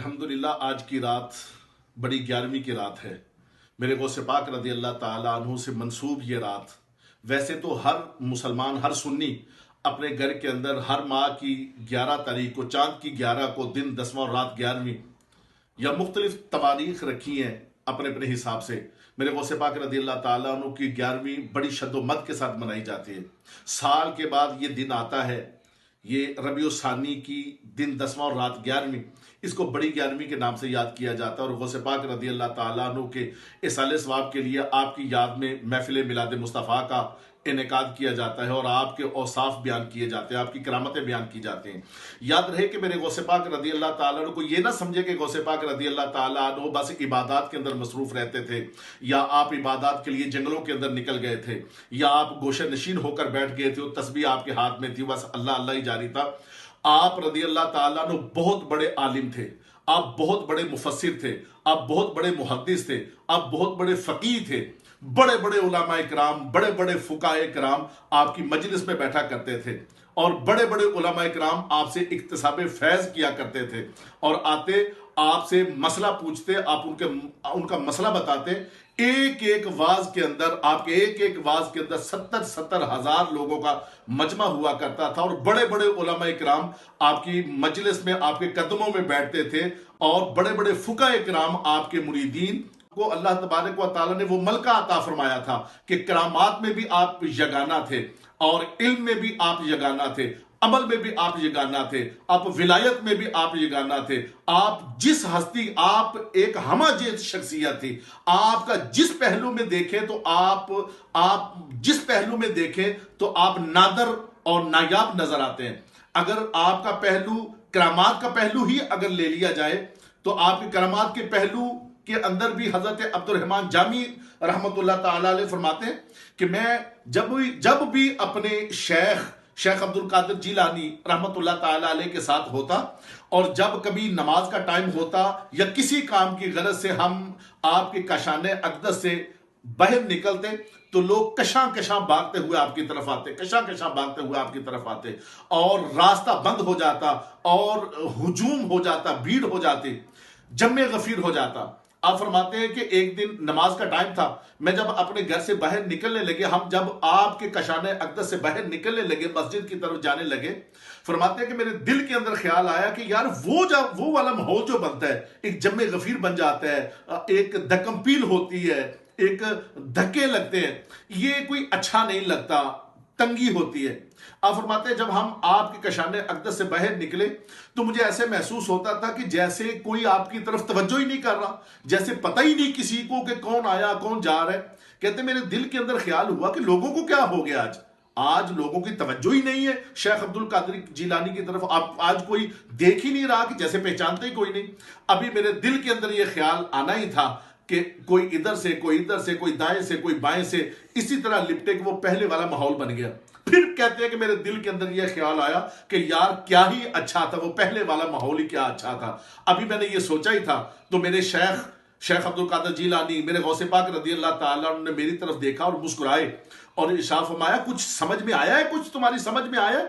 अल्हम्दुलिल्लाह आज की रात बड़ी ग्यारहवीं की रात है। मेरे गौसे पाक रदी अल्लाह ताला अन्हु से मंसूब ये रात। वैसे तो हर मुसलमान, हर सुन्नी अपने घर के अंदर हर माह की 11 तारीख को, चांद की 11 को दिन 10वां और रात 11वीं या मुख्तलिफ तवारीख रखी हैं अपने अपने हिसाब से। मेरे गौसे पाक रदी अल्लाह ताला अन्हु की 11वीं बड़ी शद्दोमत के साथ मनाई जाती है। साल के बाद ये दिन आता है, ये रबीउल सानी की दिन 10वां और रात 11वीं, इसको बड़ी 11वीं के नाम से याद किया जाता है। और गौसे पाक रदी अल्लाह ताला अन्हु के इसाले सवाब के लिए आपकी याद में महफिल मिलाद मुस्तफ़ा का इनेकाद किया जाता है और आपके औसाफ बयान किए जाते हैं, आपकी करामतें बयान की जाती हैं। याद रहे कि मेरे गौसे पाक रदी अल्लाह ताला अन्हु को ये ना समझे कि गौसे पाक रदी अल्लाह ताला अन्हु बस इबादत के अंदर मसरूफ रहते थे, या आप इबादत के लिए जंगलों के अंदर निकल गए थे, या आप गोशे नशीन होकर बैठ गए थे, तस्बीह आपके हाथ में थी, बस अल्लाह अल्लाह ही जारी था। आप रदी अल्लाह ताला अन्हु बहुत बड़े आलिम थे, आप बहुत बड़े मुफस्सिर थे, आप बहुत बड़े मुहद्दिस थे, आप बहुत बड़े फकीह थे। बड़े बड़े उलमाए किराम, बड़े बड़े फुकाए किराम आपकी मजलिस में बैठा करते थे और बड़े बड़े उलमाए किराम आपसे इक्तिसाबे फैज किया करते थे और आते आपसे मसला पूछते, आप उनका मसला बताते। एक एक वाज के अंदर, आपके एक एक वाज के अंदर 70-70 हजार लोगों का मजमा हुआ करता था और बड़े बड़े उलमाए किराम आपकी मजलिस में आपके कदमों में बैठते थे और बड़े बड़े फुकाए किराम आपके मुरीदीन को अल्लाह तबारक व तआला ने वो मलका अता फरमाया था कि करामात में भी आप यगाना थे और इल्म में भी आप यगाना थे, अमल में भी आप यगाना थे, आप विलायत में भी आप यगाना थे। आप जिस हस्ती, आप एक हमाजेत शख्सियत थी। आपका जिस पहलू में देखें तो आप जिस पहलू में देखें तो आप नादर और नायाब नजर आते हैं। अगर आपका पहलू करामात का पहलू ही अगर ले लिया जाए तो आपके करामात के पहलू के अंदर भी हजरत अब्दुर्रहमान जामी रहमतुल्लाह ताला अलैह फरमाते हैं कि मैं जब भी अपने शेख अब्दुल कादिर जिलानी रहमतुल्लाह ताला अलैह के साथ होता और जब कभी नमाज का टाइम होता या किसी काम की गरज से हम आपके कशाने अक़दस से बाहर निकलते तो लोग कशां कशां भागते हुए आपकी तरफ आते, कशां कशां भागते हुए आपकी तरफ आते और रास्ता बंद हो जाता और हुजूम हो जाता, भीड़ हो जाती, जम्मे गफीर हो जाता। आप फरमाते हैं कि एक दिन नमाज का टाइम था, मैं जब अपने घर से बाहर निकलने लगे, हम जब आपके कशाने अक़दस से बाहर निकलने लगे, मस्जिद की तरफ जाने लगे, फरमाते हैं कि मेरे दिल के अंदर ख्याल आया कि यार वो वाला माहौल जो बनता है, एक जम्मे गफीर बन जाता है, एक धक्कमपील होती है, एक धक्के लगते हैं, ये कोई अच्छा नहीं लगता, तंगी होती है। आप फरमाते हैं जब हम आपके कशाने अक़दस से बाहर निकले तो मुझे ऐसे महसूस होता था कि जैसे कोई आपकी तरफ तवज्जो ही नहीं कर रहा, जैसे पता ही नहीं किसी को कि कौन आया कौन जा रहा है। कहते मेरे दिल के अंदर ख्याल हुआ कि लोगों को क्या हो गया, आज लोगों की तवज्जो ही नहीं है शेख अब्दुल कादिर जिलानी की तरफ। आप आज कोई देख ही नहीं रहा, कि जैसे पहचानते ही कोई नहीं। अभी मेरे दिल के अंदर यह ख्याल आना ही था कि कोई इधर से, कोई इधर से, कोई दाएं से, कोई बाएं से, इसी तरह लिपटे कि वो पहले वाला माहौल बन गया। फिर कहते हैं कि मेरे दिल के अंदर यह ख्याल आया कि यार क्या ही अच्छा था, वो पहले वाला माहौल ही क्या अच्छा था। अभी मैंने ये सोचा ही था तो मेरे शेख अब्दुल कादिर जिलानी, मेरे गौसे पाक रदी अल्लाह ताला ने मेरी तरफ देखा और मुस्कुराए और इरशाद फरमाया, कुछ समझ में आया है, कुछ तुम्हारी समझ में आया है?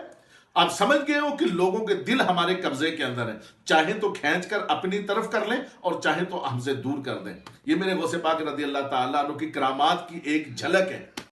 आप समझ गए हो कि लोगों के दिल हमारे कब्जे के अंदर है, चाहे तो खींच कर अपनी तरफ कर लें और चाहे तो हमसे दूर कर दें। ये मेरे गौसे पाक रदी अल्लाह ताला अन्हु की करामात की एक झलक है।